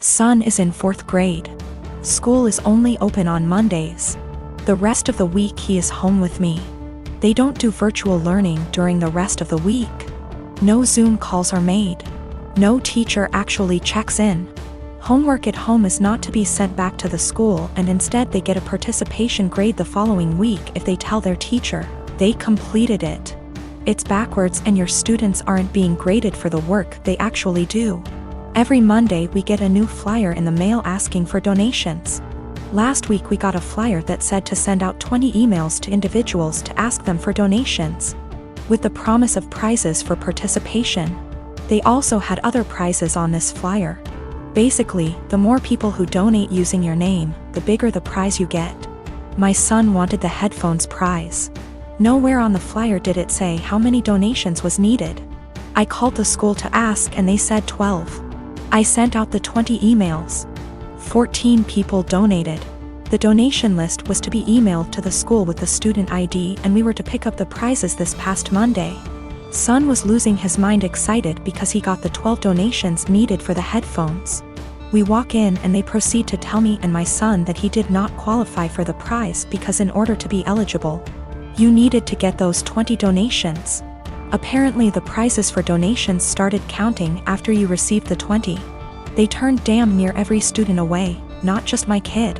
Son is in 4th grade. School is only open on Mondays. The rest of the week he is home with me. They don't do virtual learning during the rest of the week. No Zoom calls are made. No teacher actually checks in. Homework at home is not to be sent back to the school, and instead they get a participation grade the following week if they tell their teacher they completed it. It's backwards, and your students aren't being graded for the work they actually do. Every Monday we get a new flyer in the mail asking for donations. Last week we got a flyer that said to send out 20 emails to individuals to ask them for donations, with the promise of prizes for participation. They also had other prizes on this flyer. Basically, the more people who donate using your name, the bigger the prize you get. My son wanted the headphones prize. Nowhere on the flyer did it say how many donations was needed. I called the school to ask and they said 12. I sent out the 20 emails. 14 people donated. The donation list was to be emailed to the school with the student ID, and we were to pick up the prizes this past Monday. Son was losing his mind excited because he got the 12 donations needed for the headphones. We walk in and they proceed to tell me and my son that he did not qualify for the prize because in order to be eligible, you needed to get those 20 donations. Apparently the prizes for donations started counting after you received the 20. They turned damn near every student away, not just my kid.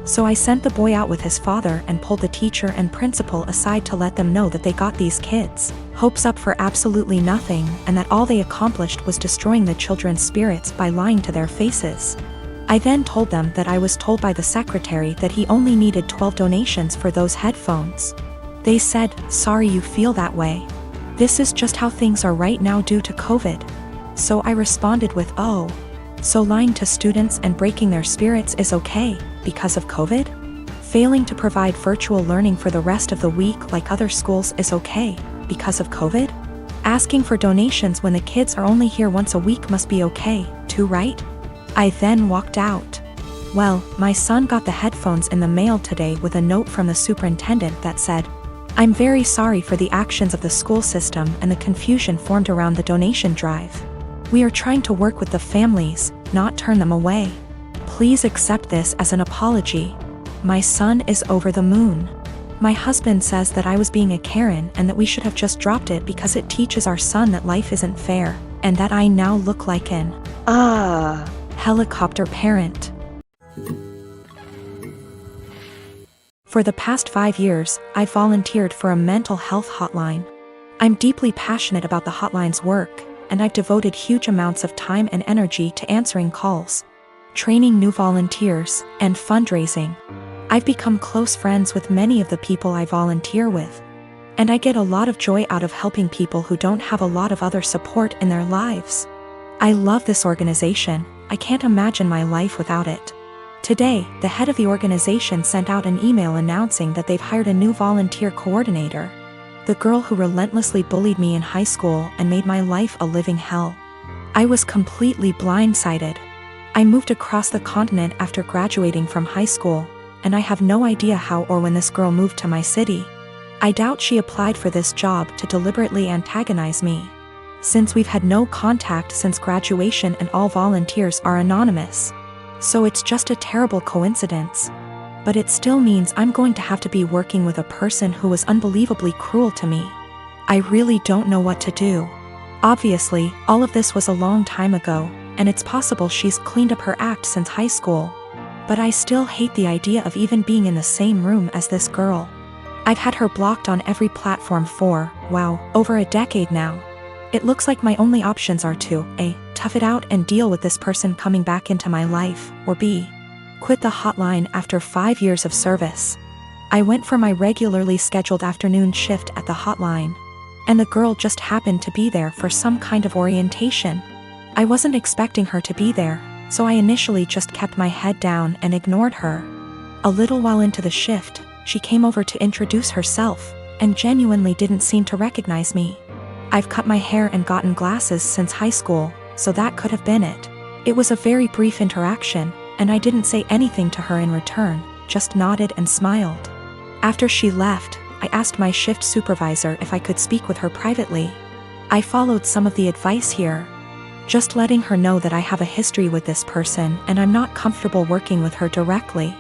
So I sent the boy out with his father and pulled the teacher and principal aside to let them know that they got these kids' hopes up for absolutely nothing, and that all they accomplished was destroying the children's spirits by lying to their faces. I then told them that I was told by the secretary that he only needed 12 donations for those headphones. They said, "Sorry you feel that way. This is just how things are right now due to COVID." So I responded with, "Oh, so lying to students and breaking their spirits is okay because of COVID? Failing to provide virtual learning for the rest of the week like other schools is okay because of COVID? Asking for donations when the kids are only here once a week must be okay, too, right?" I then walked out. Well, my son got the headphones in the mail today with a note from the superintendent that said, "I'm very sorry for the actions of the school system and the confusion formed around the donation drive. We are trying to work with the families, not turn them away. Please accept this as an apology. My son is over the moon. My husband says that I was being a Karen and that we should have just dropped it because it teaches our son that life isn't fair, and that I now look like an helicopter parent." For the past 5 years, I volunteered for a mental health hotline. I'm deeply passionate about the hotline's work, and I've devoted huge amounts of time and energy to answering calls, training new volunteers, and fundraising. I've become close friends with many of the people I volunteer with, and I get a lot of joy out of helping people who don't have a lot of other support in their lives. I love this organization. I can't imagine my life without it. Today, the head of the organization sent out an email announcing that they've hired a new volunteer coordinator. The girl who relentlessly bullied me in high school and made my life a living hell. I was completely blindsided. I moved across the continent after graduating from high school, and I have no idea how or when this girl moved to my city. I doubt she applied for this job to deliberately antagonize me, since we've had no contact since graduation and all volunteers are anonymous. So it's just a terrible coincidence. But it still means I'm going to have to be working with a person who was unbelievably cruel to me. I really don't know what to do. Obviously, all of this was a long time ago, and it's possible she's cleaned up her act since high school. But I still hate the idea of even being in the same room as this girl. I've had her blocked on every platform for, wow, over a decade now. It looks like my only options are to A, tough it out and deal with this person coming back into my life, or B, quit the hotline after 5 years of service. I went for my regularly scheduled afternoon shift at the hotline, and the girl just happened to be there for some kind of orientation. I wasn't expecting her to be there, so I initially just kept my head down and ignored her. A little while into the shift, she came over to introduce herself, and genuinely didn't seem to recognize me. I've cut my hair and gotten glasses since high school, so that could have been it. It was a very brief interaction, and I didn't say anything to her in return, just nodded and smiled. After she left, I asked my shift supervisor if I could speak with her privately. I followed some of the advice here. Just letting her know that I have a history with this person and I'm not comfortable working with her directly.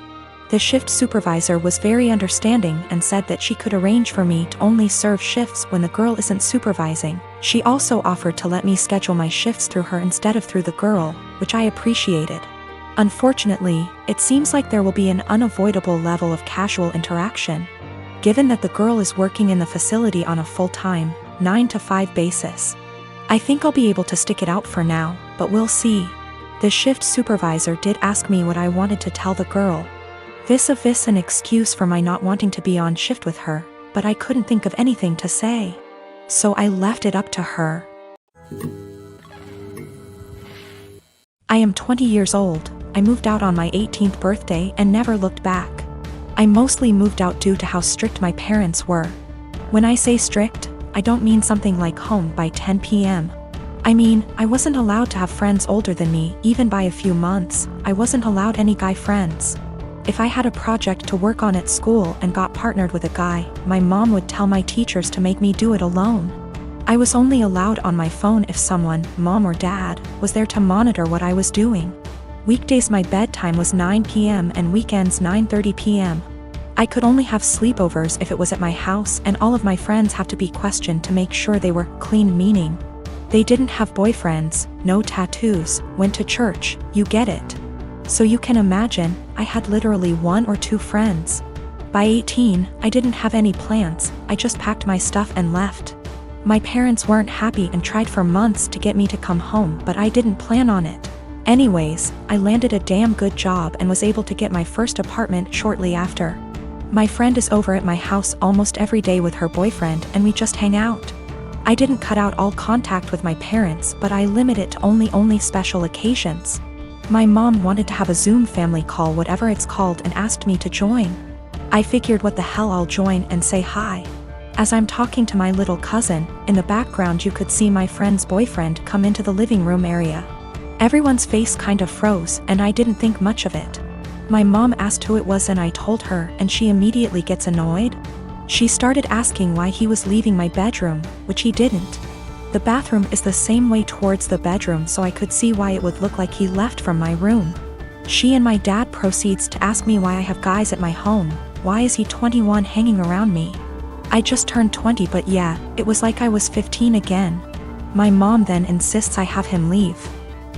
The shift supervisor was very understanding and said that she could arrange for me to only serve shifts when the girl isn't supervising. She also offered to let me schedule my shifts through her instead of through the girl, which I appreciated. Unfortunately, it seems like there will be an unavoidable level of casual interaction, given that the girl is working in the facility on a full-time, 9-to-5 basis. I think I'll be able to stick it out for now, but we'll see. The shift supervisor did ask me what I wanted to tell the girl. Vis-a-vis an excuse for my not wanting to be on shift with her, but I couldn't think of anything to say. So I left it up to her. I am 20 years old. I moved out on my 18th birthday and never looked back. I mostly moved out due to how strict my parents were. When I say strict, I don't mean something like home by 10 p.m. I mean, I wasn't allowed to have friends older than me, even by a few months. I wasn't allowed any guy friends. If I had a project to work on at school and got partnered with a guy, my mom would tell my teachers to make me do it alone. I was only allowed on my phone if someone, mom or dad, was there to monitor what I was doing. Weekdays my bedtime was 9 p.m. and weekends 9:30 p.m. I could only have sleepovers if it was at my house, and all of my friends have to be questioned to make sure they were clean, meaning they didn't have boyfriends, no tattoos, went to church, you get it. So you can imagine, I had literally 1 or 2 friends. By 18, I didn't have any plans, I just packed my stuff and left. My parents weren't happy and tried for months to get me to come home, but I didn't plan on it. Anyways, I landed a damn good job and was able to get my first apartment shortly after. My friend is over at my house almost every day with her boyfriend and we just hang out. I didn't cut out all contact with my parents, but I limit it to only special occasions. My mom wanted to have a Zoom family call, whatever it's called, and asked me to join. I figured what the hell, I'll join and say hi. As I'm talking to my little cousin, in the background you could see my friend's boyfriend come into the living room area. Everyone's face kind of froze and I didn't think much of it. My mom asked who it was and I told her, and she immediately gets annoyed. She started asking why he was leaving my bedroom, which he didn't. The bathroom is the same way towards the bedroom, so I could see why it would look like he left from my room. She and my dad proceeds to ask me why I have guys at my home. Why is he 21 hanging around me? I just turned 20, but yeah, it was like I was 15 again. My mom then insists I have him leave.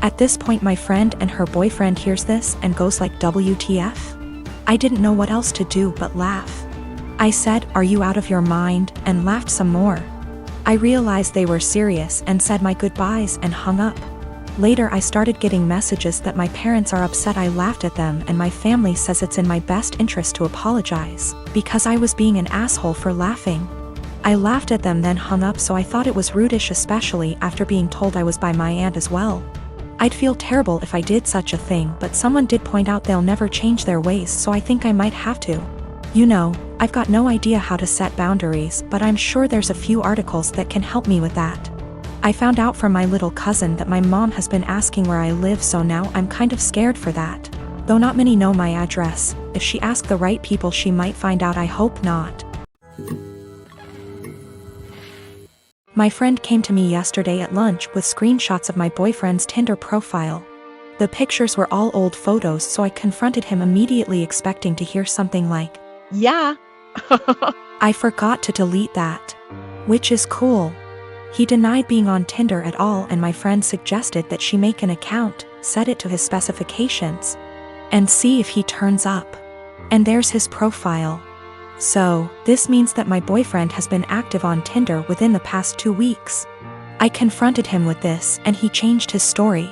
At this point my friend and her boyfriend hears this and goes like, WTF? I didn't know what else to do but laugh. I said, are you out of your mind, and laughed some more. I realized they were serious and said my goodbyes and hung up. Later I started getting messages that my parents are upset I laughed at them and my family says it's in my best interest to apologize, because I was being an asshole for laughing. I laughed at them then hung up, so I thought it was rudish, especially after being told I was by my aunt as well. I'd feel terrible if I did such a thing, but someone did point out they'll never change their ways, so I think I might have to. You know, I've got no idea how to set boundaries, but I'm sure there's a few articles that can help me with that. I found out from my little cousin that my mom has been asking where I live, so now I'm kind of scared for that. Though not many know my address, if she asked the right people she might find out. I hope not. My friend came to me yesterday at lunch with screenshots of my boyfriend's Tinder profile. The pictures were all old photos, so I confronted him immediately, expecting to hear something like, yeah. I forgot to delete that. Which is cool. He denied being on Tinder at all, and my friend suggested that she make an account, set it to his specifications, and see if he turns up. And there's his profile. So, this means that my boyfriend has been active on Tinder within the past 2 weeks. I confronted him with this and he changed his story.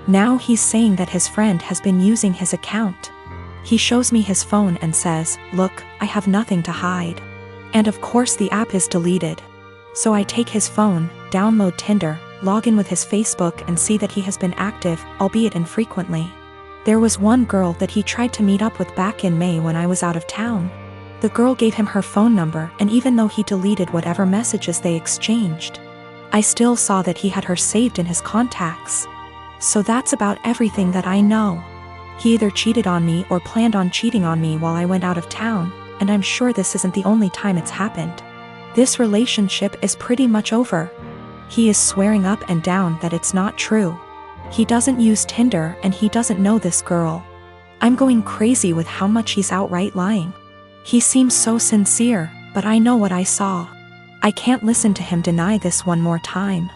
Now he's saying that his friend has been using his account. He shows me his phone and says, look, I have nothing to hide. And of course the app is deleted. So I take his phone, download Tinder, log in with his Facebook and see that he has been active, albeit infrequently. There was one girl that he tried to meet up with back in May when I was out of town. The girl gave him her phone number, and even though he deleted whatever messages they exchanged, I still saw that he had her saved in his contacts. So that's about everything that I know. He either cheated on me or planned on cheating on me while I went out of town, and I'm sure this isn't the only time it's happened. This relationship is pretty much over. He is swearing up and down that it's not true. He doesn't use Tinder and he doesn't know this girl. I'm going crazy with how much he's outright lying. He seems so sincere, but I know what I saw. I can't listen to him deny this one more time.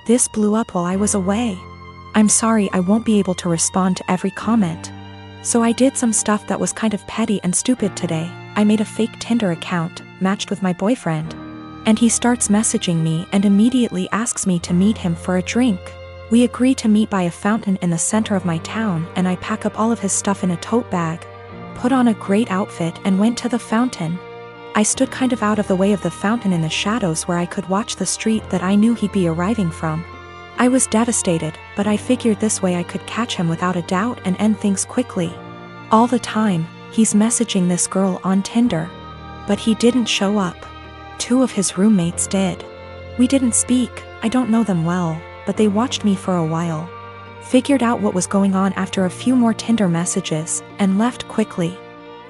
This blew up while I was away. I'm sorry I won't be able to respond to every comment. So I did some stuff that was kind of petty and stupid today. I made a fake Tinder account, matched with my boyfriend. And he starts messaging me and immediately asks me to meet him for a drink. We agree to meet by a fountain in the center of my town, and I pack up all of his stuff in a tote bag, put on a great outfit and went to the fountain. I stood kind of out of the way of the fountain in the shadows where I could watch the street that I knew he'd be arriving from. I was devastated, but I figured this way I could catch him without a doubt and end things quickly. All the time, he's messaging this girl on Tinder. But he didn't show up. 2 of his roommates did. We didn't speak, I don't know them well, but they watched me for a while. Figured out what was going on after a few more Tinder messages, and left quickly.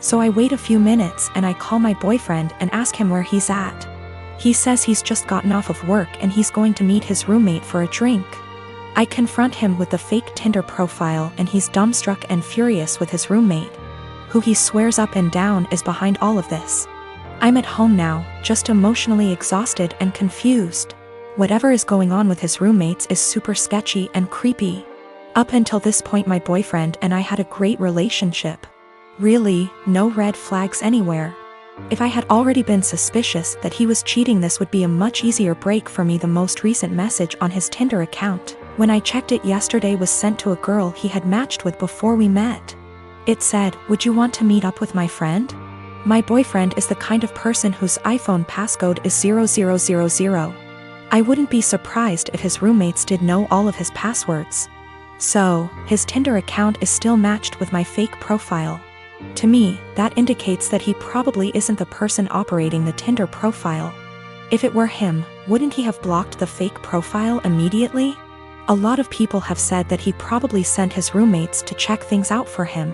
So I wait a few minutes and I call my boyfriend and ask him where he's at. He says he's just gotten off of work and he's going to meet his roommate for a drink. I confront him with the fake Tinder profile and he's dumbstruck and furious with his roommate, who he swears up and down is behind all of this. I'm at home now, just emotionally exhausted and confused. Whatever is going on with his roommates is super sketchy and creepy. Up until this point my boyfriend and I had a great relationship. Really, no red flags anywhere. If I had already been suspicious that he was cheating, this would be a much easier break for me. The most recent message on his Tinder account, when I checked it yesterday, was sent to a girl he had matched with before we met. It said, "Would you want to meet up with my friend?" My boyfriend is the kind of person whose iPhone passcode is 0000. I wouldn't be surprised if his roommates did know all of his passwords. So, his Tinder account is still matched with my fake profile. To me, that indicates that he probably isn't the person operating the Tinder profile. If it were him, wouldn't he have blocked the fake profile immediately? A lot of people have said that he probably sent his roommates to check things out for him.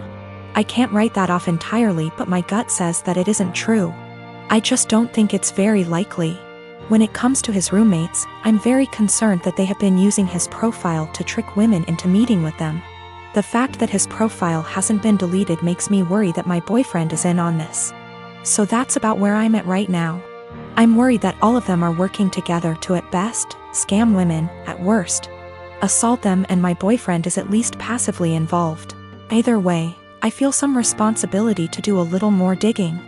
I can't write that off entirely, but my gut says that it isn't true. I just don't think it's very likely. When it comes to his roommates, I'm very concerned that they have been using his profile to trick women into meeting with them. The fact that his profile hasn't been deleted makes me worry that my boyfriend is in on this. So that's about where I'm at right now. I'm worried that all of them are working together to, at best, scam women, at worst, assault them, and my boyfriend is at least passively involved. Either way, I feel some responsibility to do a little more digging.